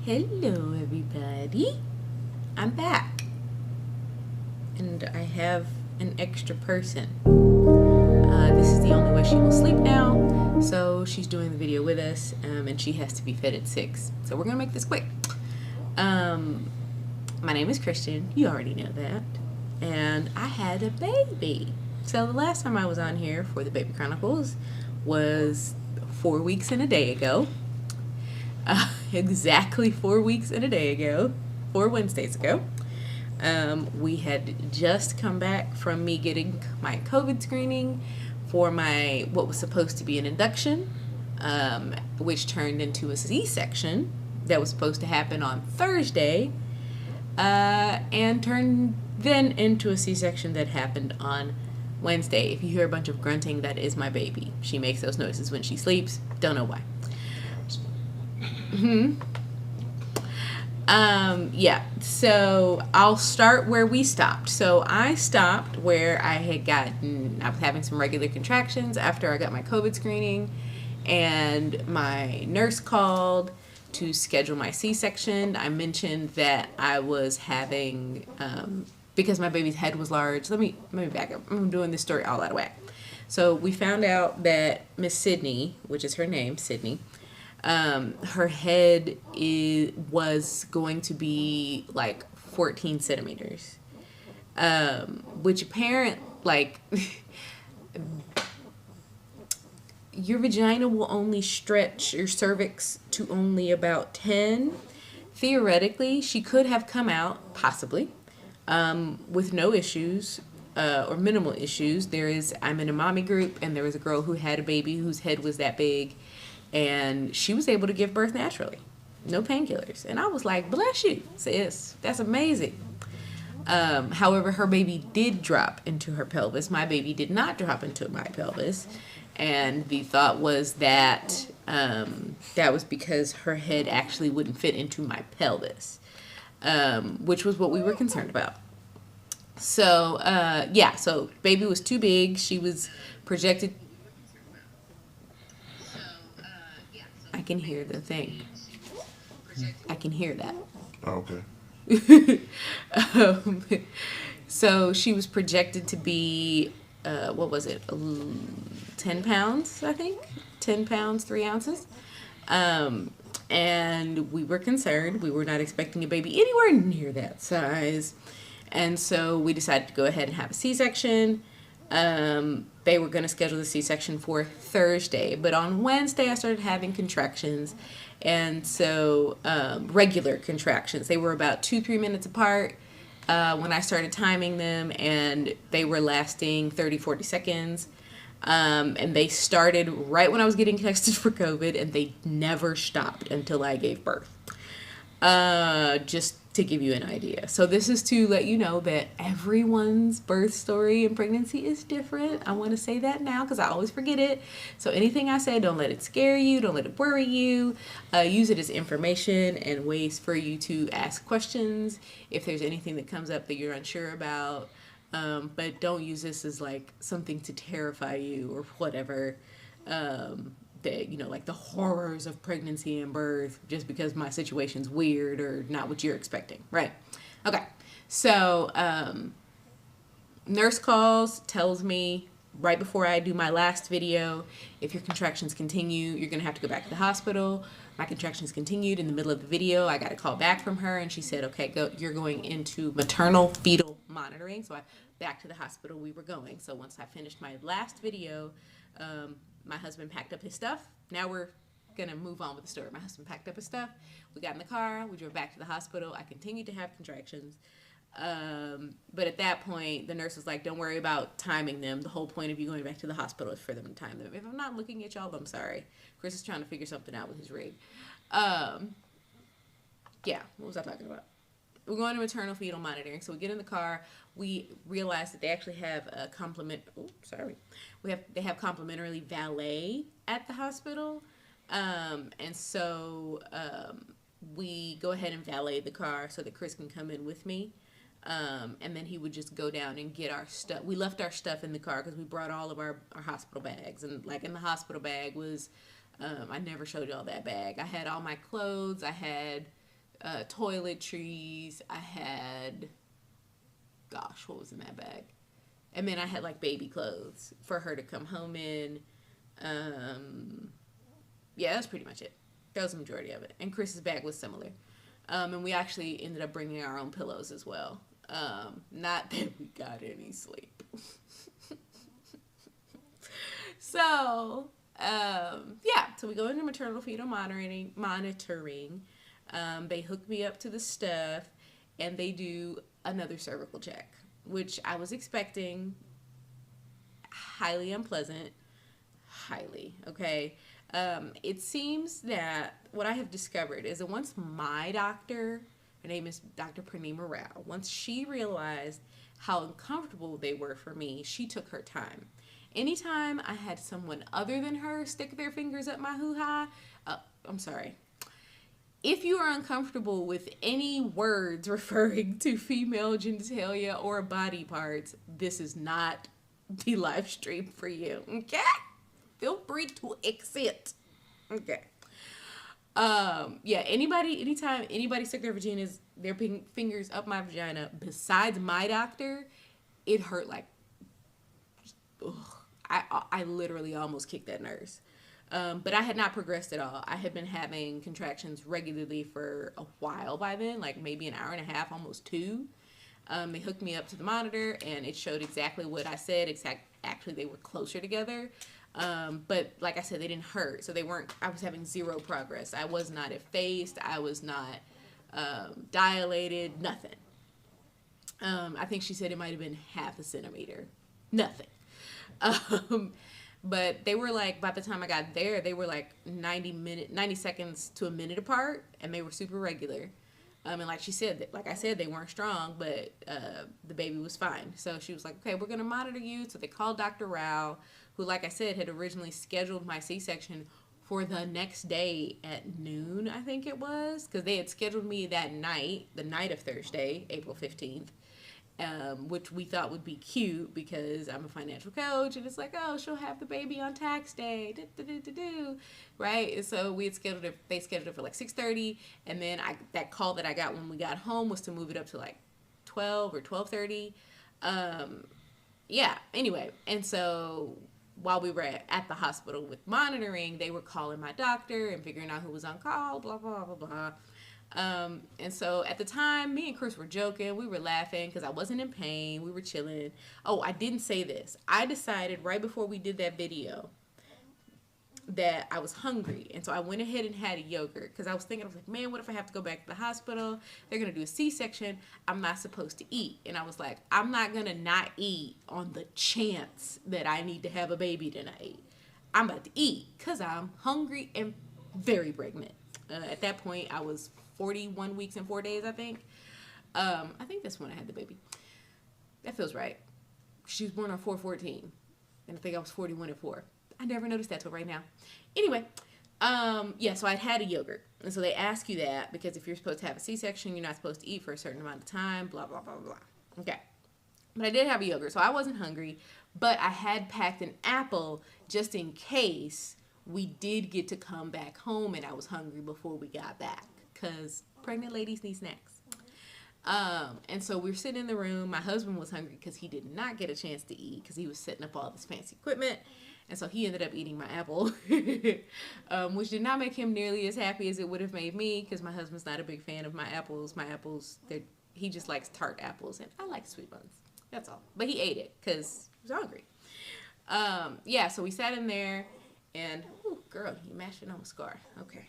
Hello, everybody. I'm back. And I have an extra person. This is the only way she will sleep now. So she's doing the video with us, and she has to be fed at 6. So we're going to make this quick. My name is Christian. You already know that. And I had a baby. So the last time I was on here for the Baby Chronicles was 4 weeks and a day ago. Exactly 4 weeks and a day ago, 4 Wednesdays ago. We had just come back from me getting my COVID screening for my what was supposed to be an induction, which turned into a C-section that was supposed to happen on Thursday, and turned then into a C-section that happened on Wednesday. If you hear a bunch of grunting, that is my baby. She makes those noises when she sleeps. Don't know why. Yeah, so I'll start where we stopped. So I stopped where I was having some regular contractions after I got my COVID screening, and my nurse called to schedule my C-section. I mentioned that I was having, because my baby's head was large. Let me back up. I'm doing this story all out of whack. So we found out that Miss Sydney, which is her name, Sydney, her head was going to be like 14 centimeters, which your vagina will only stretch your cervix to only about 10. Theoretically, she could have come out, possibly, with no issues, or minimal issues. I'm in a mommy group, and there was a girl who had a baby whose head was that big, and she was able to give birth naturally. No painkillers. And I was like, bless you, sis. That's amazing. However, her baby did drop into her pelvis. My baby did not drop into my pelvis. And the thought was that that was because her head actually wouldn't fit into my pelvis, which was what we were concerned about. So, so baby was too big. She was projected. I can hear the thing. I can hear that. Oh, okay. So she was projected to be, 10 pounds, I think? 10 pounds, 3 ounces. And we were concerned. We were not expecting a baby anywhere near that size. And so we decided to go ahead and have a C-section. They were going to schedule the C-section for Thursday, but on Wednesday I started having contractions, and so regular contractions. They were about 2-3 minutes apart when I started timing them, and they were lasting 30-40 seconds, and they started right when I was getting tested for COVID, and they never stopped until I gave birth. Just to give you an idea. So this is to let you know that everyone's birth story and pregnancy is different. I want to say that now because I always forget it. So anything I say, don't let it scare you. Don't let it worry you. Use it as information and ways for you to ask questions if there's anything that comes up that you're unsure about. But don't use this as like something to terrify you or whatever. Like the horrors of pregnancy and birth just because my situation's weird or not what you're expecting, right? Okay, so nurse tells me right before I do my last video, if your contractions continue, you're gonna have to go back to the hospital. My contractions continued in the middle of the video. I got a call back from her, and she said, okay, you're going into maternal fetal monitoring. So back to the hospital we were going. So once I finished my last video, my husband packed up his stuff. Now we're going to move on with the story. My husband packed up his stuff. We got in the car. We drove back to the hospital. I continued to have contractions. But at that point, the nurse was like, don't worry about timing them. The whole point of you going back to the hospital is for them to time them. If I'm not looking at y'all, I'm sorry. Chris is trying to figure something out with his rig. What was I talking about? We're going to maternal fetal monitoring. So we get in the car. We realize that they actually have a They have complimentary valet at the hospital. And so we go ahead and valet the car so that Chris can come in with me. And then he would just go down and get our stuff. We left our stuff in the car because we brought all of our hospital bags. And like in the hospital bag was, I never showed y'all that bag. I had all my clothes. I had toiletries. I had, gosh, what was in that bag? And then I had like baby clothes for her to come home in. Yeah, that's pretty much it. That was the majority of it. And Chris's bag was similar. And we actually ended up bringing our own pillows as well. Not that we got any sleep. So, yeah. So we go into maternal fetal monitoring. They hook me up to the stuff. And they do another cervical check, which I was expecting. Highly unpleasant. Highly. Okay. It seems that what I have discovered is that once my doctor, her name is Dr. Purnima Rao, once she realized how uncomfortable they were for me, she took her time. Anytime I had someone other than her stick their fingers up my hoo-ha, I'm sorry. If you are uncomfortable with any words referring to female genitalia or body parts, this is not the live stream for you. Okay? Feel free to exit. Okay. Yeah, anytime anybody stick their fingers up my vagina, besides my doctor, it hurt like, ugh. I literally almost kicked that nurse. But I had not progressed at all. I had been having contractions regularly for a while by then, like maybe an hour and a half, almost 2. They hooked me up to the monitor, and it showed exactly what I said. Actually, they were closer together. But like I said, they didn't hurt. So I was having zero progress. I was not effaced. I was not dilated. Nothing. I think she said it might have been half a centimeter. Nothing. But they were like, by the time I got there, they were like 90 seconds to a minute apart, and they were super regular. And like I said, they weren't strong, but the baby was fine. So she was like, okay, we're going to monitor you. So they called Dr. Rao, who, like I said, had originally scheduled my C-section for the next day at noon, I think it was, because they had scheduled me that night, the night of Thursday, April 15th. Which we thought would be cute because I'm a financial coach, and it's like, oh, she'll have the baby on tax day, right? And so they scheduled it for like 6:30, and then that call that I got when we got home was to move it up to like 12 or 12:30. Yeah, anyway, and so while we were at the hospital with monitoring, they were calling my doctor and figuring out who was on call, blah, blah, blah, blah. And so at the time, me and Chris were joking. We were laughing because I wasn't in pain. We were chilling. Oh, I didn't say this. I decided right before we did that video that I was hungry. And so I went ahead and had a yogurt because I was like, man, what if I have to go back to the hospital? They're going to do a C-section. I'm not supposed to eat. And I was like, I'm not going to not eat on the chance that I need to have a baby tonight. I'm about to eat because I'm hungry and very pregnant. At that point, I was 41 weeks and 4 days, I think. I think that's when I had the baby. That feels right. She was born on 4/14. And I think I was 41 and 4. I never noticed that till right now. Anyway, yeah, so I'd had a yogurt. And so they ask you that because if you're supposed to have a C-section, you're not supposed to eat for a certain amount of time, blah, blah, blah, blah. Okay. But I did have a yogurt, so I wasn't hungry. But I had packed an apple just in case we did get to come back home and I was hungry before we got back. Because pregnant ladies need snacks. And so we were sitting in the room. My husband was hungry because he did not get a chance to eat because he was setting up all this fancy equipment. And so he ended up eating my apple, which did not make him nearly as happy as it would have made me because my husband's not a big fan of my apples. My apples, he just likes tart apples, and I like sweet ones. That's all. But he ate it because he was hungry. Yeah, so we sat in there, and, ooh, girl, you mashed it on my scar. Okay.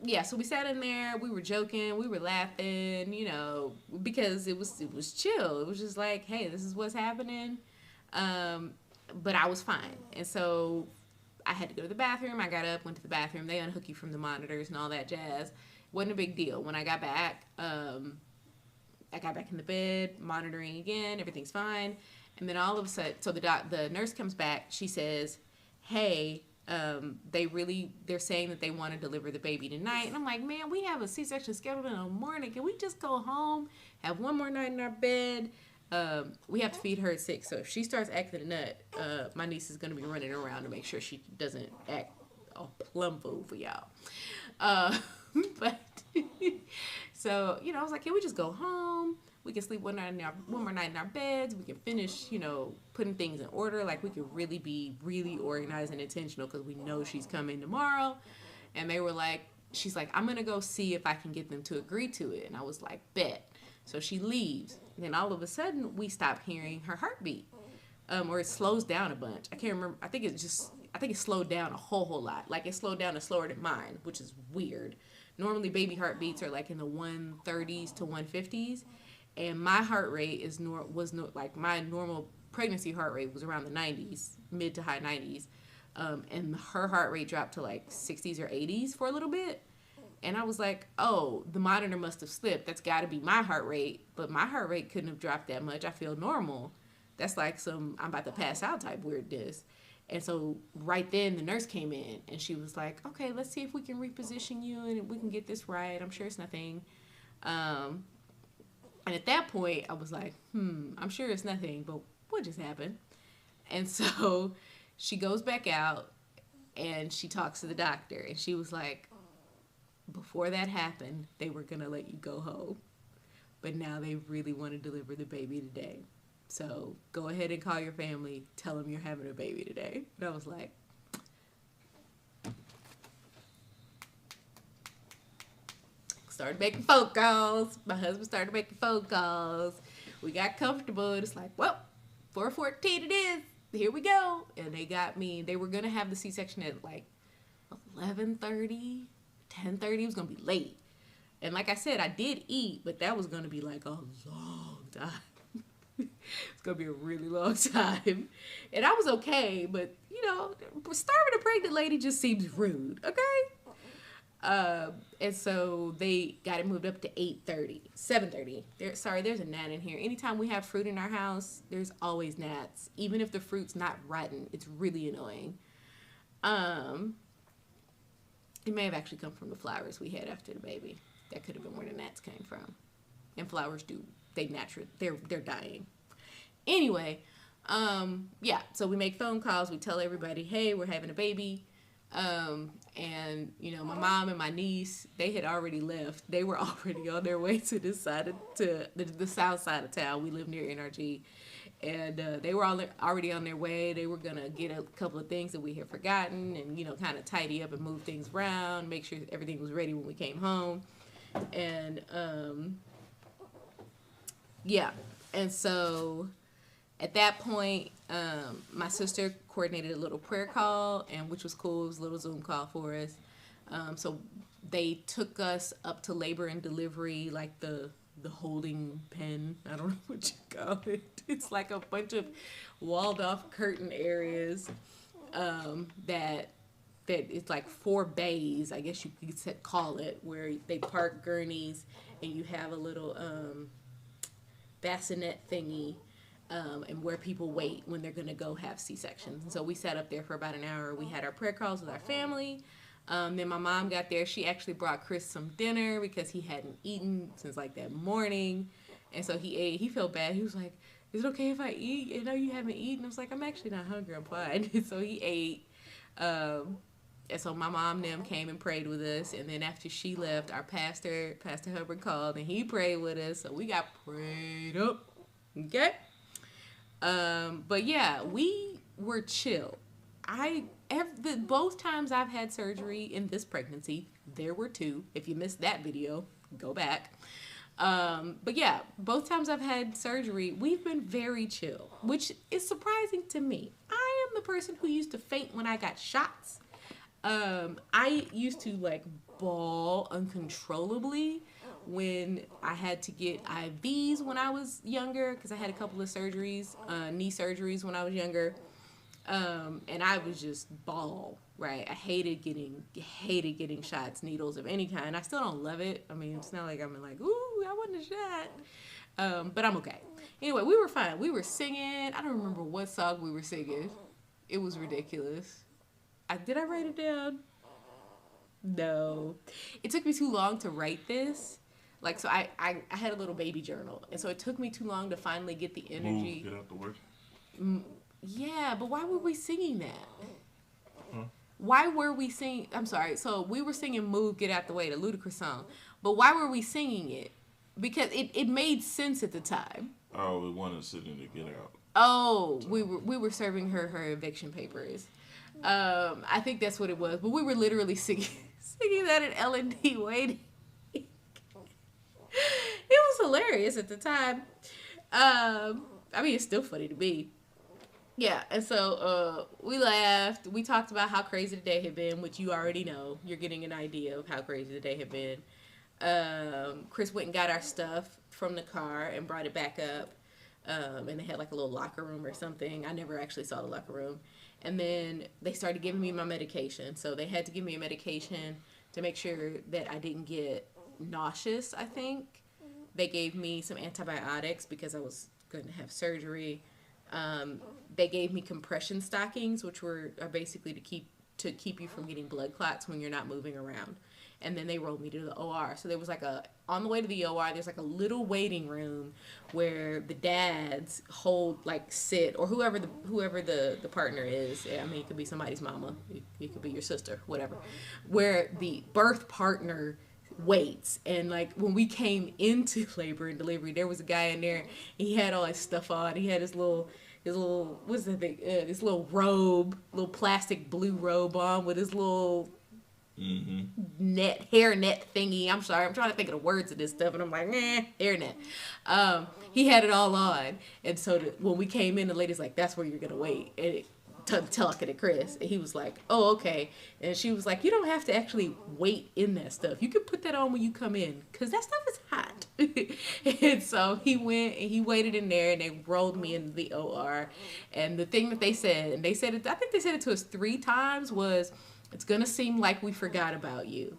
Yeah, so we sat in there, we were joking, we were laughing, you know, because it was chill. It was just like, hey, this is what's happening. But I was fine. And so I had to go to the bathroom. I got up, went to the bathroom. They unhook you from the monitors and all that jazz. Wasn't a big deal. When I got back, in the bed, monitoring again. Everything's fine. And then all of a sudden, so the nurse comes back. She says, hey, they're saying that they want to deliver the baby tonight. And I'm like, man, we have a C-section scheduled in the morning. Can we just go home, have one more night in our bed? We have to feed her at 6. So if she starts acting a nut, my niece is going to be running around to make sure she doesn't act all plump for y'all. But So, I was like, can we just go home? We can sleep one more night in our beds. We can finish, putting things in order. Like, we can really be really organized and intentional because we know she's coming tomorrow. And they were like, she's like, I'm going to go see if I can get them to agree to it. And I was like, bet. So she leaves. And then all of a sudden, we stop hearing her heartbeat. Or it slows down a bunch. I can't remember. I think it slowed down a whole lot. Like, it slowed down slower than mine, which is weird. Normally, baby heartbeats are like in the 130s to 150s. And my heart rate like my normal pregnancy heart rate was around the 90s, mid to high 90s. And her heart rate dropped to like 60s or 80s for a little bit. And I was like, oh, the monitor must have slipped. That's got to be my heart rate. But my heart rate couldn't have dropped that much. I feel normal. That's like some I'm about to pass out type weirdness. And so right then the nurse came in and she was like, okay, let's see if we can reposition you and we can get this right. I'm sure it's nothing. And at that point I was like, I'm sure it's nothing, but what just happened? And so she goes back out and she talks to the doctor and she was like, before that happened, they were going to let you go home. But now they really want to deliver the baby today. So go ahead and call your family. Tell them you're having a baby today. And I was like, started making phone calls. My husband started making phone calls. We got comfortable. It's like, well, 4:14 it is. Here we go. And they were going to have the C-section at like 11:30, 10:30. It was going to be late. And like I said, I did eat, but that was going to be like a long time. It's going to be a really long time. And I was okay, but, starving a pregnant lady just seems rude, okay? And so they got it moved up to 7:30. There's a gnat in here. Anytime we have fruit in our house, there's always gnats. Even if the fruit's not rotten, it's really annoying. It may have actually come from the flowers we had after the baby. That could have been where the gnats came from. And flowers they're dying. Anyway, so we make phone calls. We tell everybody, hey, we're having a baby. And my mom and my niece, they had already left. They were already on their way to this side to the south side of town. We live near NRG. And they were already on their way. They were going to get a couple of things that we had forgotten and, kind of tidy up and move things around, make sure everything was ready when we came home. And, and so at that point, my sister coordinated a little prayer call, and which was cool. It was a little Zoom call for us. So they took us up to labor and delivery, like the holding pen. I don't know what you call it. It's like a bunch of walled off curtain areas that it's like 4 bays, I guess you could call it, where they park gurneys and you have a little bassinet thingy and where people wait when they're going to go have C-sections. And so we sat up there for about an hour. We had our prayer calls with our family. Then my mom got there. She actually brought Chris some dinner because he hadn't eaten since like that morning. And so he ate. He felt bad. He was like, is it okay if I eat? I know you haven't eaten. I was like, I'm actually not hungry. I'm fine. So he ate. And so my mom and them came and prayed with us. And then after she left, our Pastor Hubbard, called and he prayed with us. So we got prayed up. Okay? But yeah, we were chill. Both times I've had surgery in this pregnancy, there were 2. If you missed that video, go back. But yeah, both times I've had surgery, we've been very chill, which is surprising to me. I am the person who used to faint when I got shots. I used to like bawl uncontrollably when I had to get IVs when I was younger, because I had a couple of surgeries, knee surgeries when I was younger. And I was just bawl, right? I hated getting shots, needles of any kind. I still don't love it. I mean, it's not like I'm like, ooh, I want a shot. But I'm okay. Anyway, we were fine. We were singing. I don't remember what song we were singing. It was ridiculous. Did I write it down? No. It took me too long to write this. Like, so I had a little baby journal. And so it took me too long to finally get the energy. Get out the work. Yeah, but why were we singing that? Huh? Why were we singing? I'm sorry. So we were singing "Move, Get Out the Way," the Ludacris song. But why were we singing it? Because it made sense at the time. Oh, we wanted Sydney to get out. Oh, we were serving her eviction papers. I think that's what it was. But we were literally singing that at L&D waiting. It was hilarious at the time. I mean, it's still funny to me. Yeah, and so we laughed. We talked about how crazy the day had been, which you already know. You're getting an idea of how crazy the day had been. Chris went and got our stuff from the car and brought it back up. And they had like a little locker room or something. I never actually saw the locker room. And then they started giving me my medication. So they had to give me a medication to make sure that I didn't get nauseous, I think. They gave me some antibiotics because I was going to have surgery. They gave me compression stockings, which are basically to keep you from getting blood clots when you're not moving around. And then they rolled me to the OR. So there was on the way to the OR, there's like a little waiting room where the dads sit, or whoever the partner is. I mean, it could be somebody's mama. It could be your sister, whatever. Where the birth partner waits. And like when we came into labor and delivery, there was a guy in there. He had all his stuff on. He had his little what's that thing? This little robe, little plastic blue robe on with his little hair net thingy. I'm sorry, I'm trying to think of the words of this stuff, and I'm like, hair net. He had it all on, and so when we came in, the lady's like, "That's where you're gonna wait." And talking to Chris, and he was like, "Oh, okay." And she was like, "You don't have to actually wait in that stuff. You can put that on when you come in, because that stuff is hot." And so he went and he waited in there, and they rolled me into the OR. And the thing that they said, and they said it, I think they said it to us 3 times, was, "It's gonna seem like we forgot about you.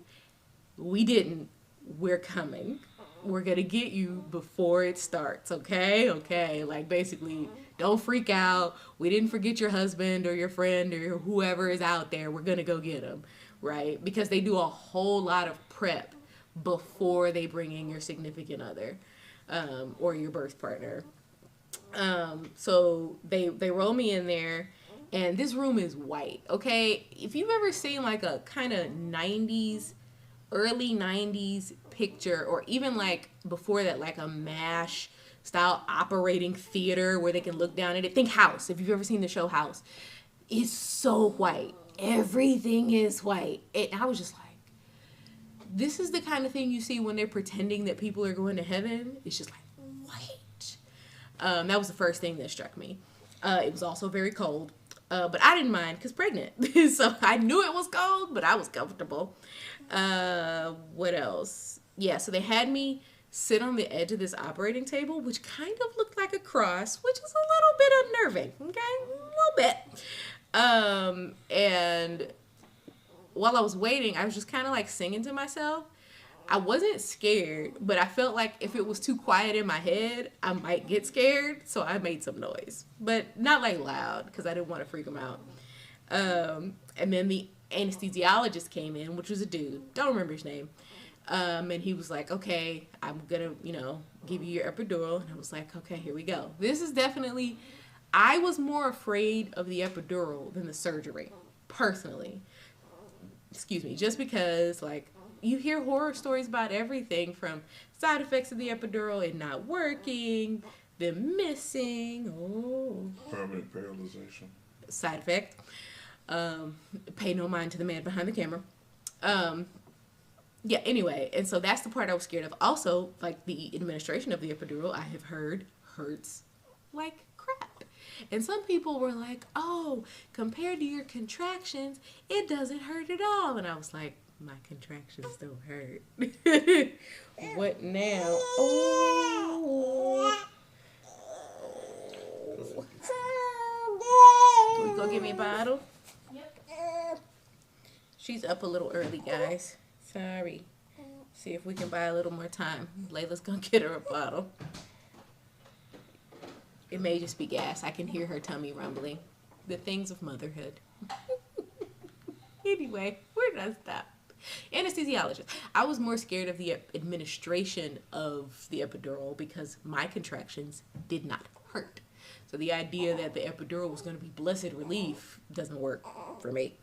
We didn't. We're coming. We're gonna get you before it starts, okay? Okay." Like, basically, don't freak out. We didn't forget your husband or your friend or whoever is out there. We're gonna go get him, right? Because they do a whole lot of prep before they bring in your significant other, or your birth partner. So they roll me in there, and this room is white, okay? If you've ever seen like a kind of 90s, early 90s picture, or even like before that, like a MASH style operating theater where they can look down at it. Think House. If you've ever seen the show House, it's so white. Everything is white. And I was just like, this is the kind of thing you see when they're pretending that people are going to heaven. It's just like, white. That was the first thing that struck me. It was also very cold. But I didn't mind because pregnant. So I knew it was cold, but I was comfortable. What else? Yeah, so they had me sit on the edge of this operating table, which kind of looked like a cross, which is a little bit unnerving, okay? A little bit. And while I was waiting, I was just kind of like singing to myself. I wasn't scared, but I felt like if it was too quiet in my head, I might get scared, so I made some noise. But not like loud, because I didn't want to freak them out. And then the anesthesiologist came in, which was a dude. Don't remember his name. And he was like, "Okay, I'm gonna, give you your epidural." And I was like, "Okay, here we go." This is definitely, I was more afraid of the epidural than the surgery, personally. Excuse me, just because, like, you hear horror stories about everything from side effects of the epidural, it not working, them missing, permanent paralyzation. Side effect. Pay no mind to the man behind the camera. Yeah, anyway, and so that's the part I was scared of. Also, like, the administration of the epidural, I have heard, hurts like crap. And some people were like, "Oh, compared to your contractions, it doesn't hurt at all." And I was like, my contractions don't hurt. What now? Oh. Can we go get me a bottle? Yep. She's up a little early, guys. Sorry. See if we can buy a little more time. Layla's gonna get her a bottle. It may just be gas. I can hear her tummy rumbling. The things of motherhood. Anyway, where did I stop? Anesthesiologist. I was more scared of the administration of the epidural because my contractions did not hurt. So the idea that the epidural was going to be blessed relief doesn't work for me.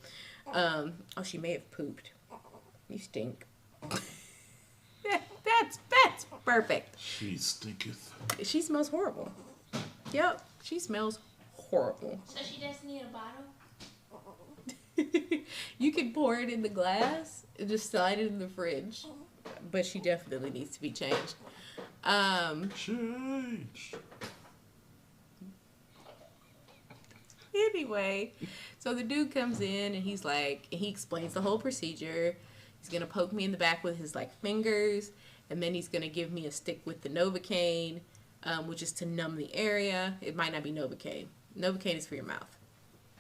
Oh, she may have pooped. You stink. Perfect. She stinketh. She smells horrible. Yep, she smells horrible. So she doesn't need a bottle? You can pour it in the glass and just slide it in the fridge. But she definitely needs to be changed. Change. Anyway, so the dude comes in and he's like, he explains the whole procedure. He's going to poke me in the back with his like fingers. And then he's going to give me a stick with the Novocaine, which is to numb the area. It might not be Novocaine. Novocaine is for your mouth.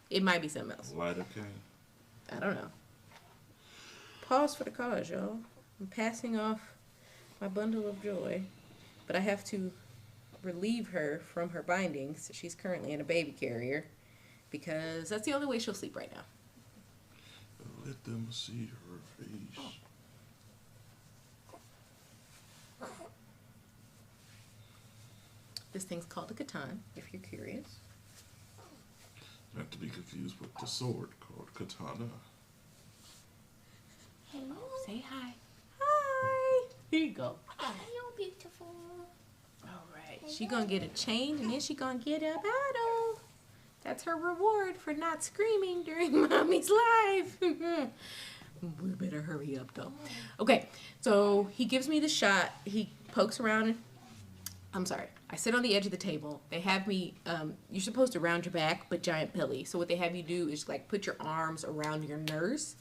It might be something else. Lidocaine. I don't know. Pause for the cause, y'all. I'm passing off my bundle of joy. But I have to relieve her from her bindings. She's currently in a baby carrier. Because that's the only way she'll sleep right now. Let them see her face. This thing's called a Catan, if you're curious. Not to be confused with the sword called katana. Hello. Say hi. Hi. Here you go. Hello, beautiful. All right. She gonna get a chain and then she gonna get a bottle. That's her reward for not screaming during Mommy's life. We better hurry up though. Okay, so he gives me the shot. He pokes around. I'm sorry. I sit on the edge of the table. They have me, you're supposed to round your back, but giant pilly. So what they have you do is like put your arms around your nurse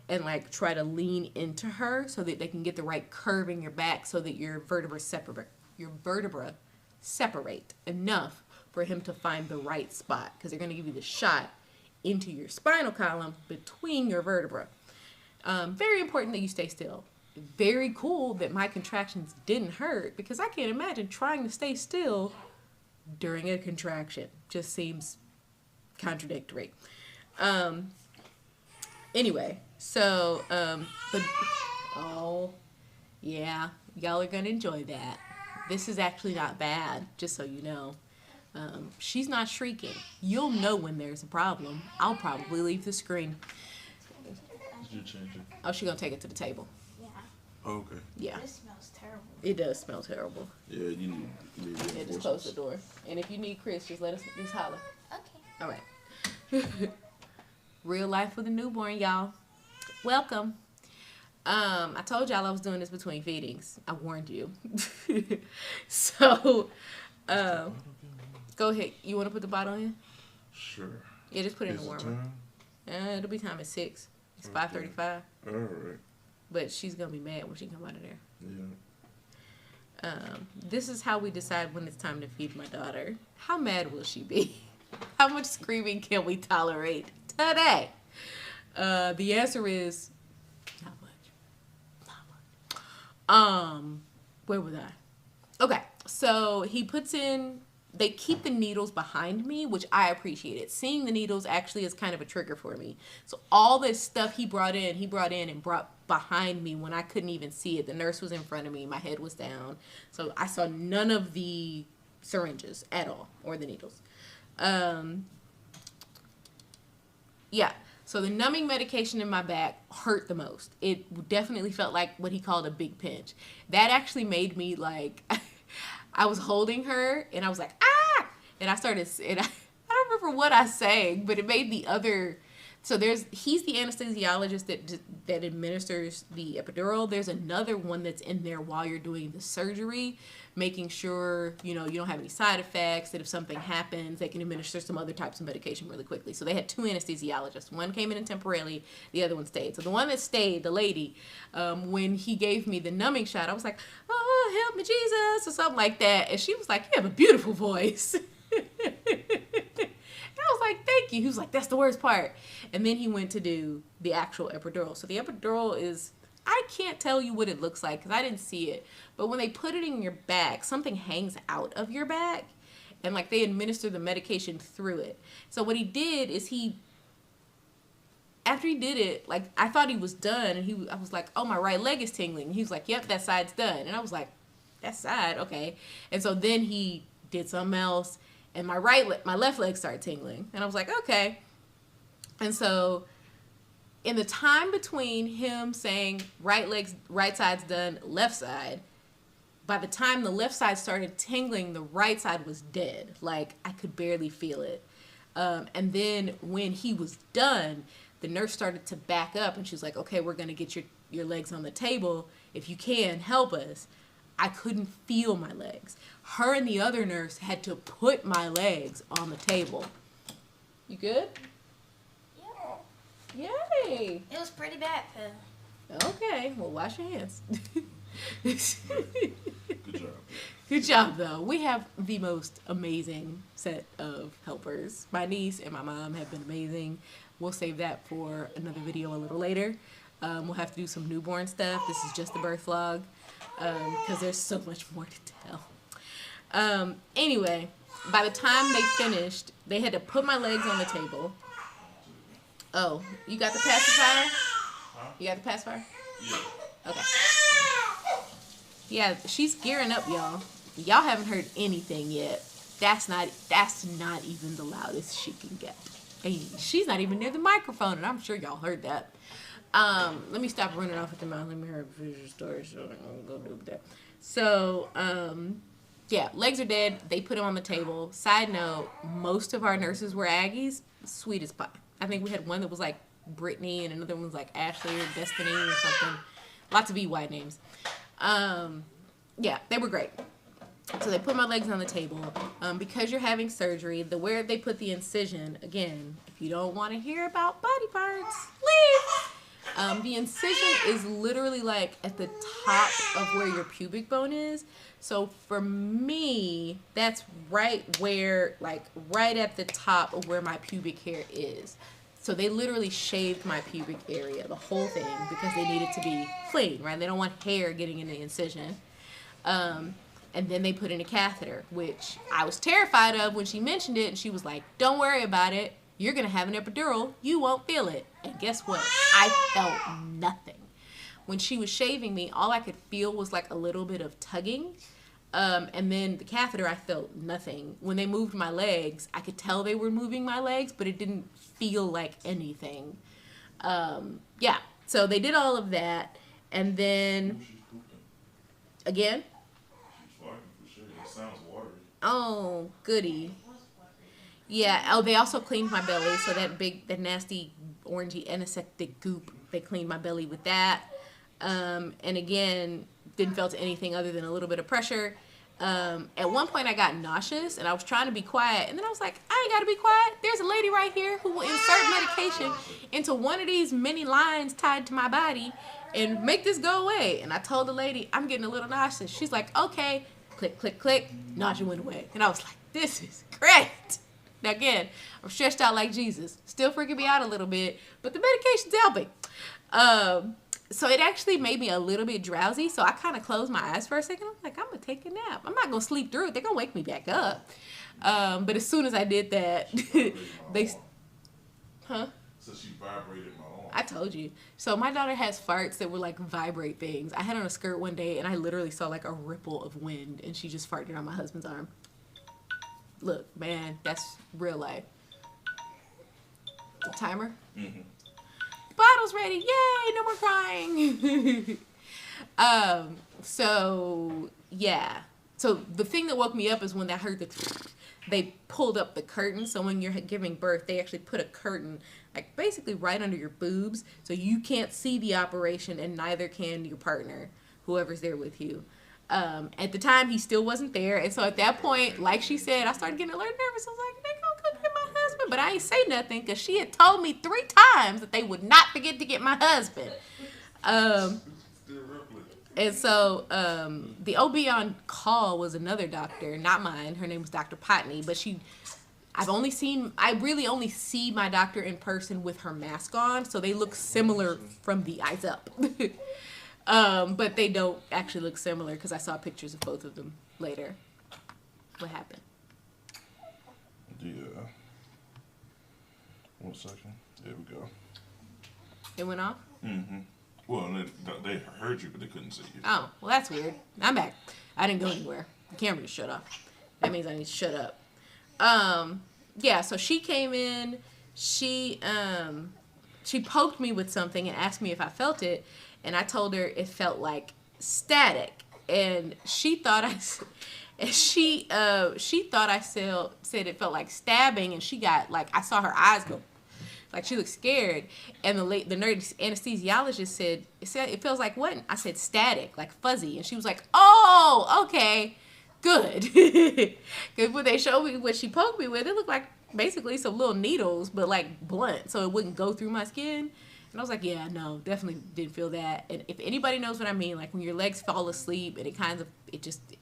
and like try to lean into her so that they can get the right curve in your back so that your vertebra separate enough for him to find the right spot. Because they're going to give you the shot into your spinal column between your vertebra. Very important that you stay still. Very cool that my contractions didn't hurt because I can't imagine trying to stay still during a contraction. Just seems contradictory. Anyway, so, oh, yeah, y'all are going to enjoy that. This is actually not bad, just so you know. She's not shrieking. You'll know when there's a problem. I'll probably leave the screen. Did you change it? Oh, she's going to take it to the table. Yeah. Oh, okay. Yeah. This smells terrible. It does smell terrible. Yeah, you need Yeah, just close the door. And if you need Chris, just let us just holler. Okay. All right. Real life with a newborn, y'all. Welcome. I told y'all I was doing this between feedings. I warned you. So, go ahead. You want to put the bottle in? Sure. Yeah, just put it in Is the it warmer. time? It'll be time at 6. It's Okay. 5:35. All right. But she's gonna be mad when she come out of there. Yeah. This is how we decide when it's time to feed my daughter. How mad will she be? How much screaming can we tolerate today? The answer is not much. Not much. Where was I? Okay, so he puts in. They keep the needles behind me, which I appreciated. Seeing the needles actually is kind of a trigger for me. So all this stuff he brought in and brought behind me when I couldn't even see it. The nurse was in front of me. My head was down. So I saw none of the syringes at all, or the needles. Yeah. So the numbing medication in my back hurt the most. It definitely felt like what he called a big pinch. That actually made me like... I was holding her, and I was like, ah! And I started, and I don't remember what I sang, but it made the other, so he's the anesthesiologist that administers the epidural. There's another one that's in there while you're doing the surgery, making sure, you don't have any side effects, that if something happens, they can administer some other types of medication really quickly. So they had 2 anesthesiologists. One came in temporarily, the other one stayed. So the one that stayed, the lady, when he gave me the numbing shot, I was like, oh, help me, Jesus, or something like that. And she was like, you have a beautiful voice. And I was like, thank you. He was like, that's the worst part. And then he went to do the actual epidural. So the epidural is, I can't tell you what it looks like because I didn't see it. But when they put it in your back, something hangs out of your back. And like they administer the medication through it. So what he did is after he did it, like I thought he was done. And I was like, oh, my right leg is tingling. And he was like, yep, that side's done. And I was like, that side, okay. And so then he did something else. And my left leg started tingling. And I was like, okay. And so in the time between him saying right side's done, left side, by the time the left side started tingling, the right side was dead. Like, I could barely feel it. And then when he was done, the nurse started to back up, and she was like, okay, we're going to get your legs on the table. If you can, help us. I couldn't feel my legs. Her and the other nurse had to put my legs on the table. You good? Yeah. Yay. It was pretty bad, though. Okay, well, wash your hands. Good job. Good job, though. We have the most amazing set of helpers. My niece and my mom have been amazing. We'll save that for another video a little later. We'll have to do some newborn stuff. This is just the birth vlog because there's so much more to tell. Anyway, by the time they finished, they had to put my legs on the table. Oh, you got the pacifier? You got the pacifier? Yeah. Okay. Yeah, she's gearing up, y'all. Y'all haven't heard anything yet. That's not even the loudest she can get. And she's not even near the microphone, and I'm sure y'all heard that. Let me stop running off at the mouth. Let me hear a visual story. So I'm gonna go do that. So, yeah, legs are dead. They put them on the table. Side note: most of our nurses were Aggies. Sweet as pie. I think we had one that was like Brittany, and another one was like Ashley or Destiny or something. Lots of EY names. Yeah, they were great. So they put my legs on the table. Because you're having surgery, where they put the incision, again, if you don't want to hear about body parts, leave. The incision is literally like at the top of where your pubic bone is. So for me, that's right where, like right at the top of where my pubic hair is. So they literally shaved my pubic area, the whole thing, because they needed to be clean, right? They don't want hair getting in the incision. And then they put in a catheter, which I was terrified of when she mentioned it. And she was like, don't worry about it. You're going to have an epidural. You won't feel it. And guess what? I felt nothing. When she was shaving me, all I could feel was like a little bit of tugging. And then the catheter, I felt nothing. When they moved my legs, I could tell they were moving my legs, but it didn't feel like anything. Yeah, so they did all of that. And then, again, It sounds watery. oh, goody. Yeah, oh, they also cleaned my belly. So that nasty orangey antiseptic goop, they cleaned my belly with that. And again, didn't feel anything other than a little bit of pressure. At one point I got nauseous and I was trying to be quiet, and then I was like, I ain't gotta be quiet. There's a lady right here who will insert medication into one of these many lines tied to my body and make this go away. And I told the lady, I'm getting a little nauseous. She's like, okay. Click, click, click. Nausea went away. And I was like, this is great. Now again, I'm stretched out like Jesus. Still freaking me out a little bit, but the medication's helping. So it actually made me a little bit drowsy. So I kind of closed my eyes for a second. I'm like, I'm going to take a nap. I'm not going to sleep through it. They're going to wake me back up. But as soon as I did that, they... Huh? So she vibrated my arm. I told you. So my daughter has farts that were like vibrate things. I had on a skirt one day and I literally saw like a ripple of wind and she just farted on my husband's arm. Look, man, that's real life. The timer? Mm-hmm. Bottle's ready. Yay, no more crying. So yeah. So the thing that woke me up is when I heard they pulled up the curtain. So when you're giving birth, they actually put a curtain like basically right under your boobs, so you can't see the operation and neither can your partner, whoever's there with you. At the time, he still wasn't there, and so at that point, like she said, I started getting a little nervous. I was like, they gonna come get my husband, but I ain't say nothing because she had told me 3 times that they would not forget to get my husband. And so the OB on call was another doctor, not mine. Her name was Dr. Potney, but I really only see my doctor in person with her mask on, so they look similar from the eyes up. But they don't actually look similar because I saw pictures of both of them later. What happened? Yeah. 1 second. There we go. It went off? Mm-hmm. Well, they heard you, but they couldn't see you. Oh, well, that's weird. I'm back. I didn't go anywhere. The camera just shut off. That means I need to shut up. Yeah, so she came in. She poked me with something and asked me if I felt it, and I told her it felt like static. and she thought I said it felt like stabbing, and she got like, I saw her eyes go, like she looked scared, and the nurse anesthesiologist said it feels like what? I said static, like fuzzy, and she was like, oh, okay, good, because when they showed me what she poked me with, it looked like basically some little needles, but like blunt, so it wouldn't go through my skin. And I was like, yeah, no, definitely didn't feel that. And if anybody knows what I mean, like when your legs fall asleep and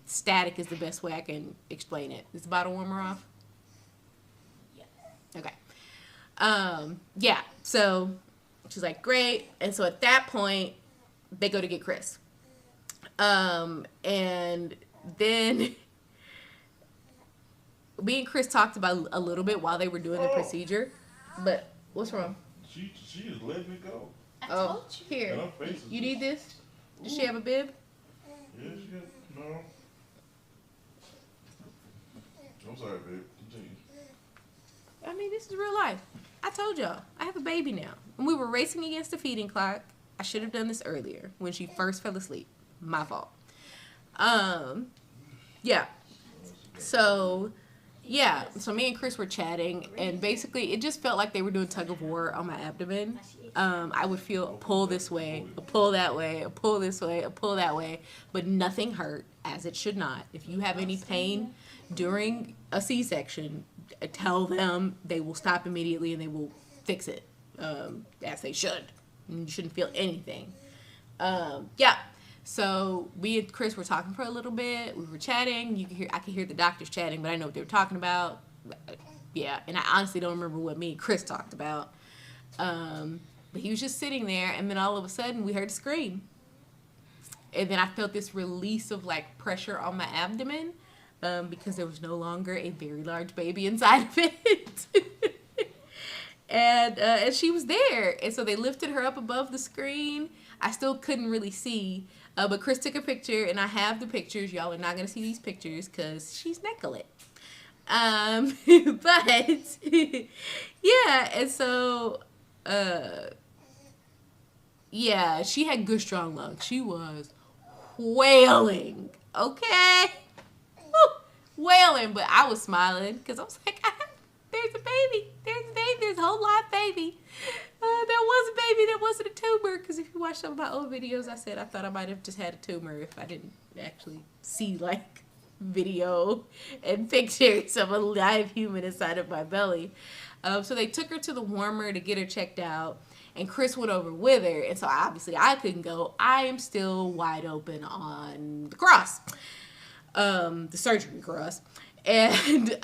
static is the best way I can explain it. Is the bottle warmer off? Yes. Okay. Yeah, so she's like, great. And so at that point, they go to get Chris. And then me and Chris talked about a little bit while they were doing the procedure. But what's wrong? She is letting me go. I Oh, told you. here. And her face is You need just- this? Does she have a bib? Yeah, she got, no. I'm sorry, babe. Continue. I mean, this is real life. I told y'all, I have a baby now. And we were racing against the feeding clock. I should have done this earlier when she first fell asleep. My fault. Yeah. So, yeah. So me and Chris were chatting, and basically it just felt like they were doing tug of war on my abdomen. I would feel a pull this way, a pull that way, a pull this way, a pull that way, but nothing hurt, as it should not. If you have any pain during a C-section, tell them. They will stop immediately and they will fix it, as they should. You shouldn't feel anything. Yeah. So we and Chris were talking for a little bit. We were chatting. I could hear the doctors chatting, but I didn't know what they were talking about. Yeah, and I honestly don't remember what me and Chris talked about. But he was just sitting there, and then all of a sudden we heard a scream. And then I felt this release of like pressure on my abdomen, because there was no longer a very large baby inside of it. And she was there. And so they lifted her up above the screen. I still couldn't really see. But Chris took a picture, and I have the pictures. Y'all are not going to see these pictures because she's Nicolette. But, yeah. And so, yeah, she had good, strong lungs. She was wailing. Okay? Woo, wailing. But I was smiling because I was like, there's a baby. There's a baby. There's a whole live baby. There was a baby. There wasn't a tumor. Because if you watch some of my old videos, I said I thought I might have just had a tumor if I didn't actually see like video and pictures of a live human inside of my belly. So they took her to the warmer to get her checked out. And Chris went over with her. And so obviously I couldn't go. I am still wide open on the cross. The surgery cross. And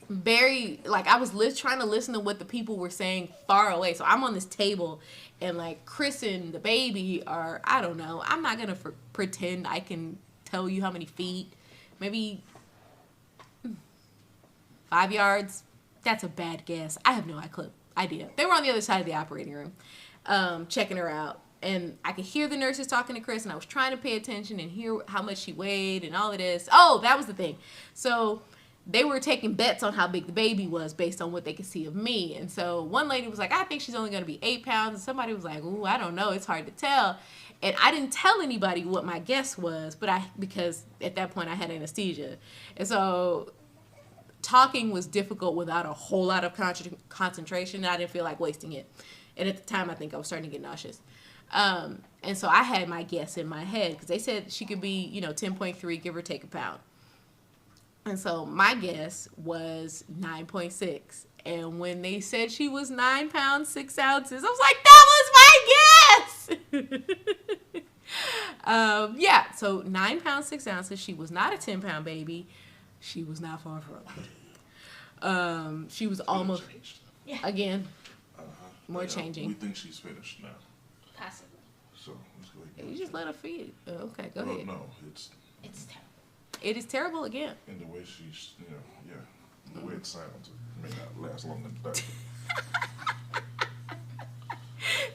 very, like, I was trying to listen to what the people were saying far away. So I'm on this table, and like Chris and the baby are, I don't know, I'm not gonna pretend I can tell you how many feet. Maybe 5 yards. That's a bad guess. I have no idea. They were on the other side of the operating room, checking her out. And I could hear the nurses talking to Chris, and I was trying to pay attention and hear how much she weighed and all of this. Oh, that was the thing. So they were taking bets on how big the baby was based on what they could see of me. And so one lady was like, I think she's only going to be 8 pounds. And somebody was like, ooh, I don't know. It's hard to tell. And I didn't tell anybody what my guess was, because at that point I had anesthesia. And so talking was difficult without a whole lot of concentration. And I didn't feel like wasting it. And at the time, I think I was starting to get nauseous. And so I had my guess in my head because they said she could be, 10.3, give or take a pound. And so my guess was 9.6. And when they said she was 9 pounds, 6 ounces, I was like, that was my guess! Yeah, so 9 pounds, 6 ounces. She was not a 10-pound baby. She was not far from it. She was almost, again, more We changing. think she's finished now. Possibly. So let's go ahead. You just let her feed. Okay, go Well, ahead. no, it's It's terrible. It is terrible again. in the way she's, the way it sounds. It may not last longer than that.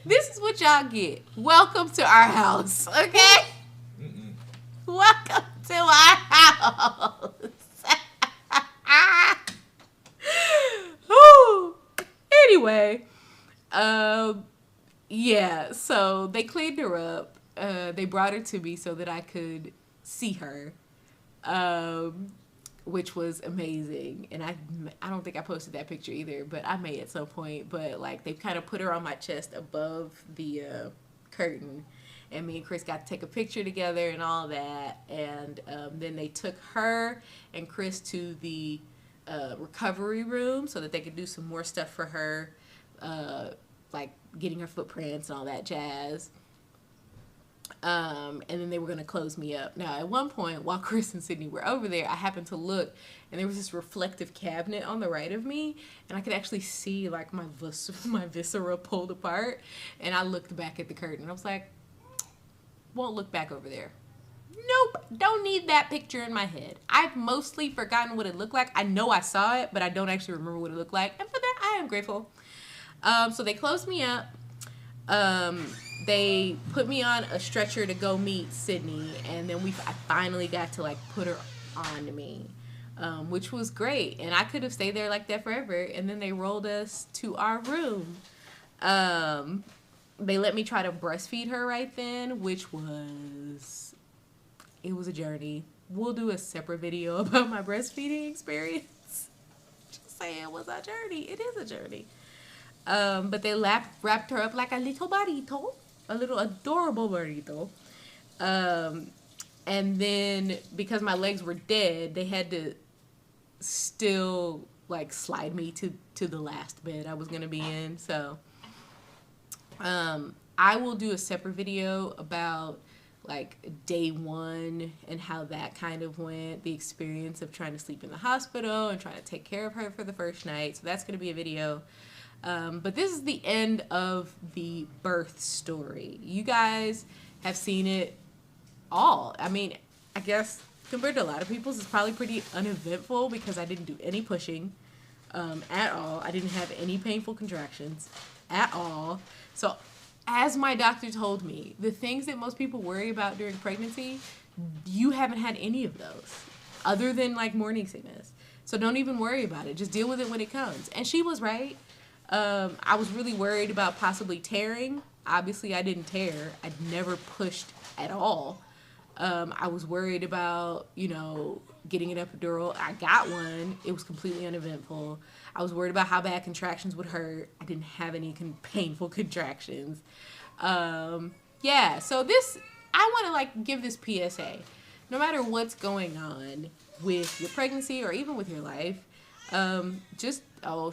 This is what y'all get. Welcome to our house, okay? Welcome to our house. Whew. Anyway, yeah, so they cleaned her up. They they brought her to me so that I could see her, which was amazing. And I don't think I posted that picture either, but I may at some point. But like they kind of put her on my chest above the curtain, and me and Chris got to take a picture together and all that. And then they took her and Chris to the recovery room so that they could do some more stuff for her, like getting her footprints and all that jazz. And then they were going to close me up. Now, at one point, while Chris and Sydney were over there, I happened to look, and there was this reflective cabinet on the right of me, and I could actually see, like, my viscera pulled apart, and I looked back at the curtain. I was like, won't look back over there. Nope, don't need that picture in my head. I've mostly forgotten what it looked like. I know I saw it, but I don't actually remember what it looked like, and for that, I am grateful. So they closed me up. They put me on a stretcher to go meet Sydney, and then I finally got to like put her on me, which was great. And I could have stayed there like that forever. And then they rolled us to our room. They let me try to breastfeed her right then, which was a journey. We'll do a separate video about my breastfeeding experience. Just saying, it was a journey. It is a journey. But they wrapped her up like a little burrito, a little adorable burrito. And then because my legs were dead, they had to still like slide me to the last bed I was gonna be in. So I will do a separate video about like day one and how that kind of went, the experience of trying to sleep in the hospital and trying to take care of her for the first night. So that's gonna be a video. But this is the end of the birth story. You guys have seen it all. I mean, I guess compared to a lot of people's, it's probably pretty uneventful because I didn't do any pushing at all. I didn't have any painful contractions at all. So as my doctor told me, the things that most people worry about during pregnancy, you haven't had any of those other than like morning sickness. So don't even worry about it. Just deal with it when it comes. And she was right. I was really worried about possibly tearing. Obviously, I didn't tear. I'd never pushed at all. I was worried about, getting an epidural. I got one. It was completely uneventful. I was worried about how bad contractions would hurt. I didn't have any painful contractions. So I want to give this PSA. No matter what's going on with your pregnancy or even with your life,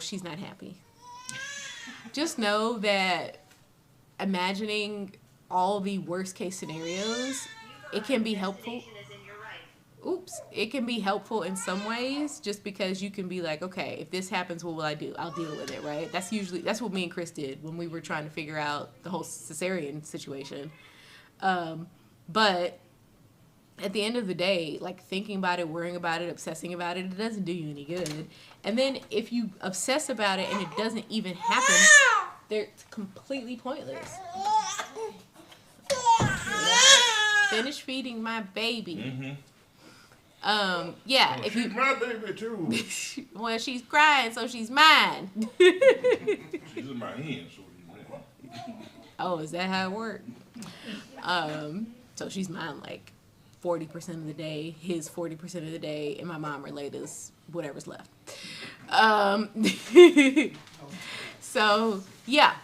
she's not happy. Just know that imagining all the worst case scenarios, it can be helpful. It can be helpful in some ways just because you can be like, okay, if this happens, what will I do? I'll deal with it, right? That's what me and Chris did when we were trying to figure out the whole cesarean situation. But at the end of the day, thinking about it, worrying about it, obsessing about it, it doesn't do you any good. And then if you obsess about it and it doesn't even happen, they're completely pointless. Finish feeding my baby. Mm-hmm. If you she's my baby too. well, she's crying, so she's mine. She's in my hand, so you know. Oh, is that how it worked? So she's mine 40% of the day, his 40% of the day, and my mom relayed us whatever's left. So yeah,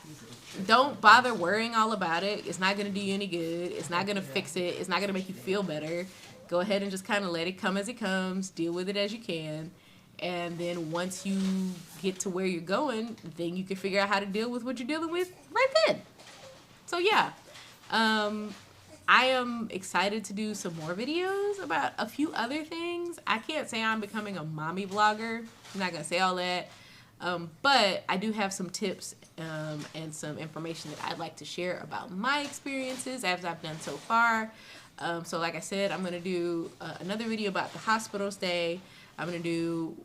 don't bother worrying all about it. It's not gonna do you any good. It's not gonna fix it. It's not gonna make you feel better. Go ahead and just kind of let it come as it comes. Deal with it as you can. And then once you get to where you're going, then you can figure out how to deal with what you're dealing with right then. So yeah, I am excited to do some more videos about a few other things. I can't say I'm becoming a mommy vlogger. I'm not going to say all that. But I do have some tips and some information that I'd like to share about my experiences as I've done so far. So like I said, I'm going to do another video about the hospital stay. I'm going to do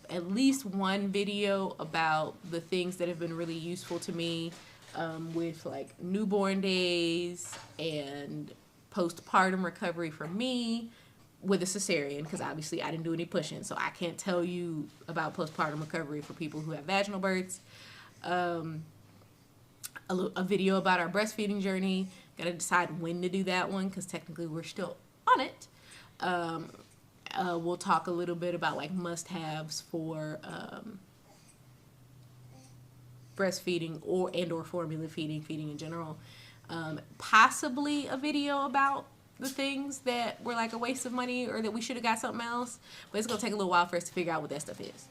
at least one video about the things that have been really useful to me with newborn days and postpartum recovery for me with a cesarean, because obviously I didn't do any pushing, so I can't tell you about postpartum recovery for people who have vaginal births. A video about our breastfeeding journey, Gotta decide when to do that one because technically we're still on it. We'll talk a little bit about like must-haves for breastfeeding or formula feeding in general. Possibly a video about the things that were like a waste of money or that we should have got something else, but it's gonna take a little while for us to figure out what that stuff is.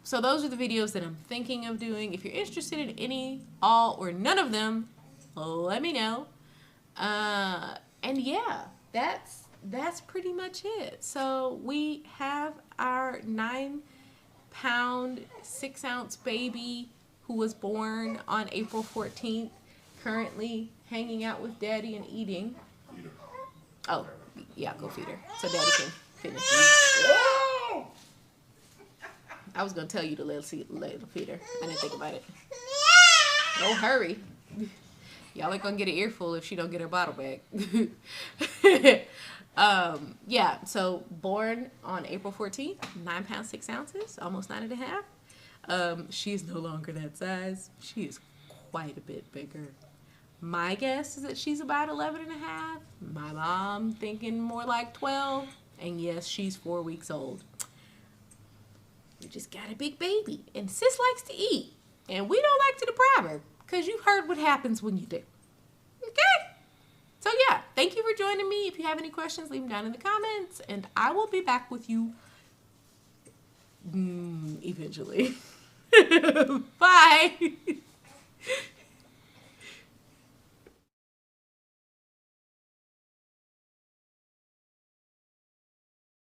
So those are the videos that I'm thinking of doing. If you're interested in any, all, or none of them, let me know. And yeah, that's pretty much it. So we have our 9-pound 6-ounce baby who was born on April 14th, currently hanging out with daddy and eating. Oh, yeah, go feed her so daddy can finish. I was gonna tell you to let her feed her. I didn't think about it. No hurry. Y'all ain't gonna get an earful if she don't get her bottle back. Yeah, so born on April 14th, 9 pounds, 6 ounces, almost 9.5. She is no longer that size. She is quite a bit bigger. My guess is that she's about 11.5. My mom thinking more like 12. And yes, she's 4 weeks old. We just got a big baby. And sis likes to eat. And we don't like to deprive her. Because you've heard what happens when you do. Okay? So yeah, thank you for joining me. If you have any questions, leave them down in the comments. And I will be back with you eventually. Bye.